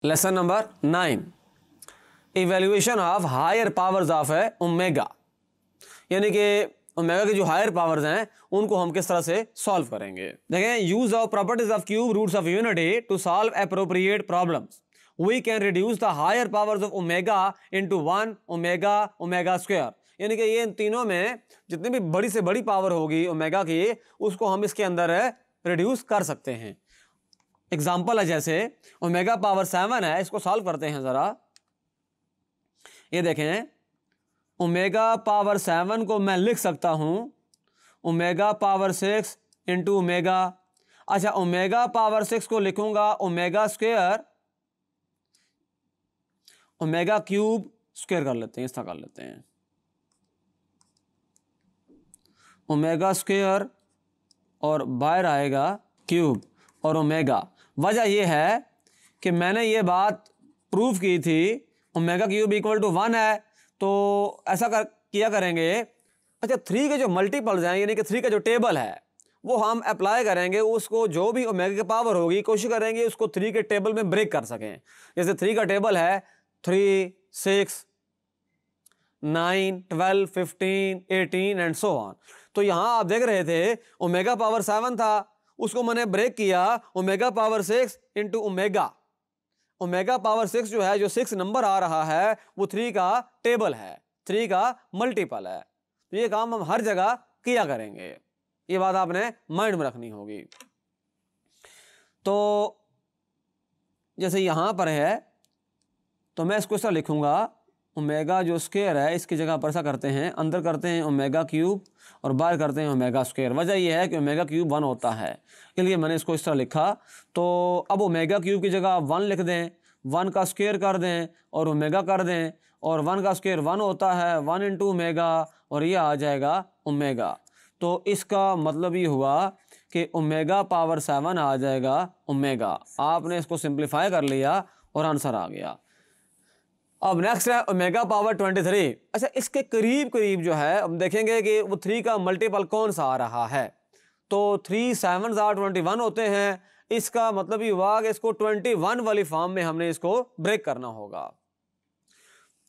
Lesson number 9, evaluation of higher powers of omega, यानी कि omega की जो हायर पावर्स हैं उनको हम किस तरह से सॉल्व करेंगे। देखें, use of properties of cube roots of unity to solve appropriate problems, we can reduce the higher powers of omega into 1 omega omega square, यानी कि ये इन तीनों में जितनी भी बड़ी से बड़ी पावर होगी ओमेगा की, उसको हम इसके अंदर रिड्यूस कर सकते हैं। एग्जाम्पल है जैसे ओमेगा पावर 7 है, इसको सॉल्व करते हैं जरा। ये देखें, ओमेगा पावर 7 को मैं लिख सकता हूं ओमेगा पावर 6 इंटू ओमेगा, अच्छा ओमेगा पावर 6 को लिखूंगा omega square, omega cube square कर लेते हैं, इस तरह कर लेते हैं, ओमेगा स्क्वायर और बाहर आएगा क्यूब और ओमेगा। वजह यह है कि मैंने ये बात प्रूव की थी ओमेगा क्यूब इक्वल टू 1 है, तो ऐसा किया करेंगे। अच्छा 3 के जो मल्टीपल्स हैं, यानी कि 3 का जो टेबल है वो हम अप्लाई करेंगे, उसको जो भी ओमेगा की पावर होगी कोशिश करेंगे उसको 3 के टेबल में ब्रेक कर सकें। जैसे 3 का टेबल है 3, 6, 9, 12, 15, 18 एंड सो ऑन। तो यहां आप देख रहे थे ओमेगा पावर 7 था, उसको मैंने ब्रेक किया omega power 6 into omega. Omega power 6 जो है, जो 6 नंबर आ रहा है वो 3 का टेबल है, 3 का मल्टीपल है। तो ये काम हम हर जगह किया करेंगे, ये बात आपने माइंड में रखनी होगी। तो जैसे यहां पर है तो मैं इसको ऐसा लिखूंगा, ओमेगा जो स्क्वायर है इसकी जगह पर ऐसा करते हैं, अंदर करते हैं ओमेगा क्यूब और बाहर करते हैं ओमेगा स्क्वायर। वजह यह है कि ओमेगा क्यूब 1 होता है, इसलिए मैंने इसको इस तरह लिखा। तो अब ओमेगा क्यूब की जगह 1 लिख दें, 1 का स्क्वायर कर दें और ओमेगा कर दें, और 1 का स्क्वायर 1 होता है, 1 इंटू ओमेगा, और ये आ जाएगा ओमेगा। तो इसका मतलब ये हुआ कि ओमेगा पावर 7 आ जाएगा ओमेगा। आपने इसको सिंप्लीफाई कर लिया और आंसर आ गया। अब नेक्स्ट है ओमेगा पावर 23। अच्छा इसके करीब करीब जो है हम देखेंगे कि वो 3 का मल्टीपल कौन सा आ रहा है। तो 3 7 21 होते हैं, इसका मतलब ये हुआ कि इसको 21 वाली फॉर्म में हमने इसको ब्रेक करना होगा।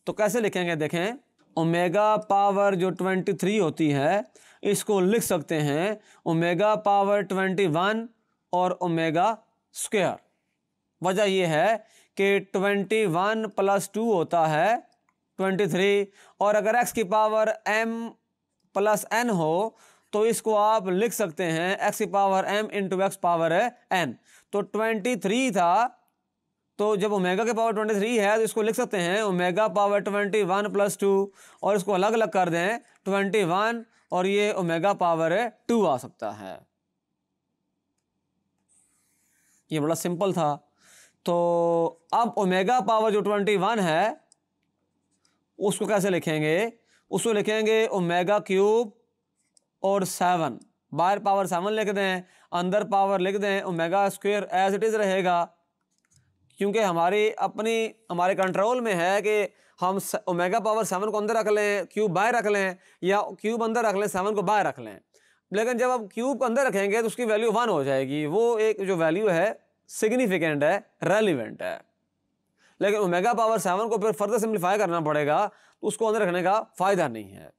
तो कैसे लिखेंगे, देखें, ओमेगा पावर जो 23 होती है इसको लिख सकते हैं ओमेगा पावर 21 और ओमेगा स्क्वायर। वजह यह है कि 21 + 2 होता है 23, और अगर x की पावर m + n हो तो इसको आप लिख सकते हैं x की power m into x power n। तो 23 था, तो जब ओमेगा के पावर 23 है तो इसको लिख सकते हैं ओमेगा पावर 21 + 2, और इसको अलग अलग कर दें 21 और ये ओमेगा पावर 2 आ सकता है। ये बड़ा सिंपल था। तो अब ओमेगा पावर जो 21 है उसको कैसे लिखेंगे, उसको लिखेंगे ओमेगा क्यूब और 7, बाहर पावर 7 लिख दें, अंदर पावर लिख दें omega square as it is रहेगा, क्योंकि हमारे कंट्रोल में है कि हम ओमेगा पावर 7 को अंदर रख लें, क्यूब बाहर रख लें, या क्यूब अंदर रख लें 7 को बाहर रख लें। लेकिन जब आप क्यूब को अंदर रखेंगे तो उसकी वैल्यू 1 हो जाएगी, वो एक जो वैल्यू है सिग्निफिकेंट है, रेलिवेंट है। लेकिन ओमेगा पावर 7 को फिर फर्दर सिंप्लीफाई करना पड़ेगा, तो उसको अंदर रखने का फायदा नहीं है।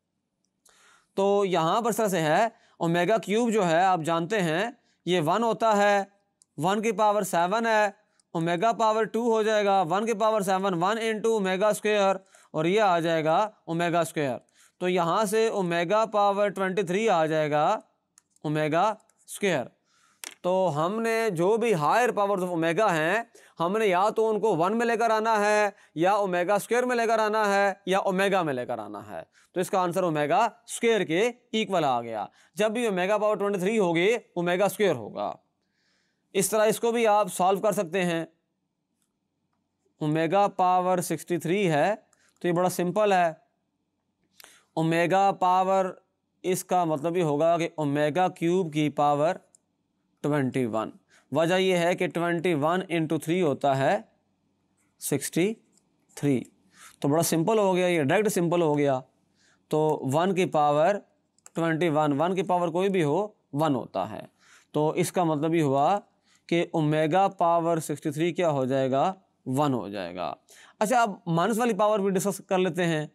तो यहां पर इस तरह से है, ओमेगा क्यूब जो है आप जानते हैं ये 1 होता है, 1 की पावर 7 है, ओमेगा पावर 2 हो जाएगा, 1 की पावर 7 1 इंटू ओमेगा स्क्वायर, और ये आ जाएगा ओमेगा स्क्वायर। तो यहां से ओमेगा पावर 23 आ जाएगा ओमेगा स्क्वायर। तो हमने जो भी हायर पावर्स ऑफ ओमेगा हैं हमने या तो उनको 1 में लेकर आना है, या ओमेगा स्क्वायर में लेकर आना है, या ओमेगा में लेकर आना है। तो इसका आंसर ओमेगा स्क्वायर के इक्वल आ गया। जब भी ओमेगा पावर 23 होगी ओमेगा स्क्वायर होगा। इस तरह इसको भी आप सॉल्व कर सकते हैं। ओमेगा पावर 63 है तो ये बड़ा सिंपल है। ओमेगा पावर, इसका मतलब ये होगा कि ओमेगा क्यूब की पावर 21। वजह यह है कि 21 इंटू 3 होता है 63। तो बड़ा सिंपल हो गया, ये डायरेक्ट सिंपल हो गया। तो 1 की पावर 21, 1 की पावर कोई भी हो 1 होता है। तो इसका मतलब ये हुआ कि ओमेगा पावर 63 क्या हो जाएगा 1 हो जाएगा। अच्छा, अब माइनस वाली पावर भी डिस्कस कर लेते हैं।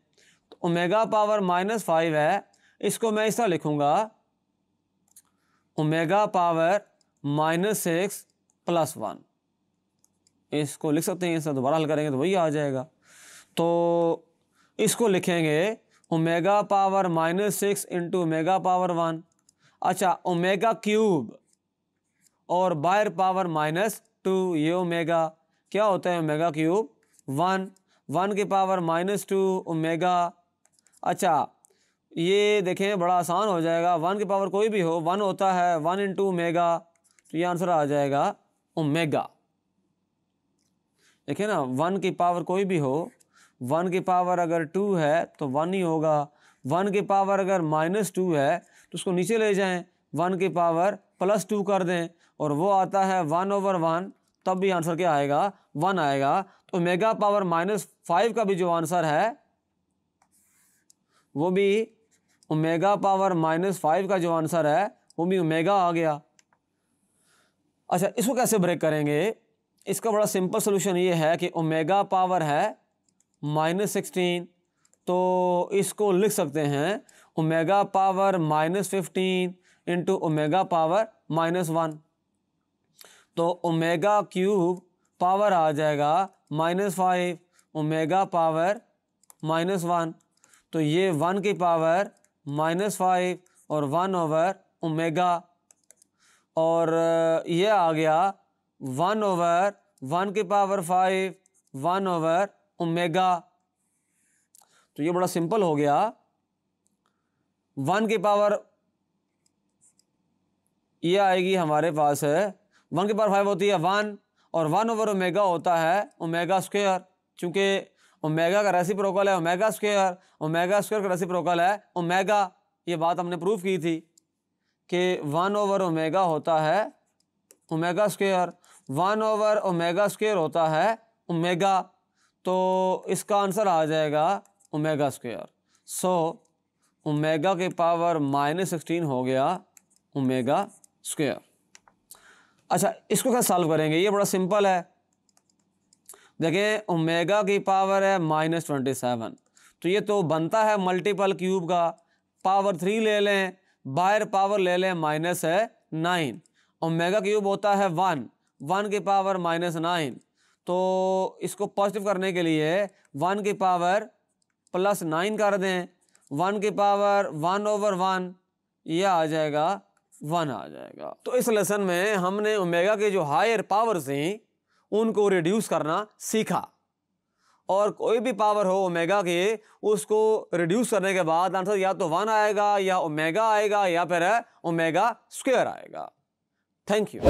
तो ओमेगा पावर -5 है, इसको मैं इस तरह लिखूंगा, ओमेगा पावर -6 + 1। इसको लिख सकते हैं, इसका दोबारा हल करेंगे तो वही आ जाएगा। तो इसको लिखेंगे ओमेगा पावर -6 × ओमेगा पावर 1। अच्छा, ओमेगा क्यूब और बाहर पावर -2, ये ओमेगा क्या होता है, ओमेगा क्यूब 1 की पावर -2 ओमेगा। अच्छा, ये देखें बड़ा आसान हो जाएगा, 1 की पावर कोई भी हो 1 होता है, 1 × ओमेगा, तो ये आंसर आ जाएगा ओमेगा। देखिए ना, 1 की पावर कोई भी हो, 1 की पावर अगर 2 है तो 1 ही होगा, 1 की पावर अगर -2 है तो उसको नीचे ले जाएं, 1 की पावर +2 कर दें और वो आता है 1/1, तब भी आंसर क्या आएगा, 1 आएगा। तो ओमेगा पावर -5 का भी जो आंसर है वो भी ओमेगा पावर -5 का जो आंसर है वो भी ओमेगा आ गया। अच्छा, इसको कैसे ब्रेक करेंगे? इसका बड़ा सिंपल सोल्यूशन ये है कि ओमेगा पावर है -16, तो इसको लिख सकते हैं ओमेगा पावर -15 × ओमेगा पावर -1। तो ओमेगा क्यूब पावर आ जाएगा -5 ओमेगा पावर -1, तो ये 1 की पावर -5 और 1/ओमेगा, और ये आ गया 1/1 की पावर 5 1/ओमेगा। तो ये बड़ा सिंपल हो गया। 1 की पावर ये आएगी हमारे पास है, 1 की पावर 5 होती है 1, और 1/ओमेगा होता है ओमेगा स्क्वायर, चूंकि ओमेगा का रेसिप्रोकल है ओमेगा स्क्वायर, ओमेगा स्क्वायर का रेसिप्रोकल है ओमेगा। ये बात हमने प्रूव की थी कि 1/ओमेगा होता है ओमेगा स्क्वायर, 1/ओमेगा स्क्वायर होता है ओमेगा, तो इसका आंसर आ जाएगा ओमेगा स्क्वायर। सो ओमेगा की पावर -16 हो गया ओमेगा स्क्वायर। अच्छा, इसको कैसे सॉल्व करेंगे? ये बड़ा सिंपल है। देखें, ओमेगा की पावर है -27, तो ये तो बनता है मल्टीपल क्यूब का, पावर 3 ले लें, बाहर पावर ले लें -9, ओमेगा क्यूब होता है 1 की पावर -9, तो इसको पॉजिटिव करने के लिए 1 की पावर +9 कर दें, 1 की पावर 1/1, यह आ जाएगा 1 आ जाएगा। तो इस लेसन में हमने ओमेगा के जो हायर पावर्स हैं उनको रिड्यूस करना सीखा, और कोई भी पावर हो ओमेगा के उसको रिड्यूस करने के बाद आंसर या तो 1 आएगा या ओमेगा आएगा या फिर ओमेगा स्क्वायर आएगा। Thank you.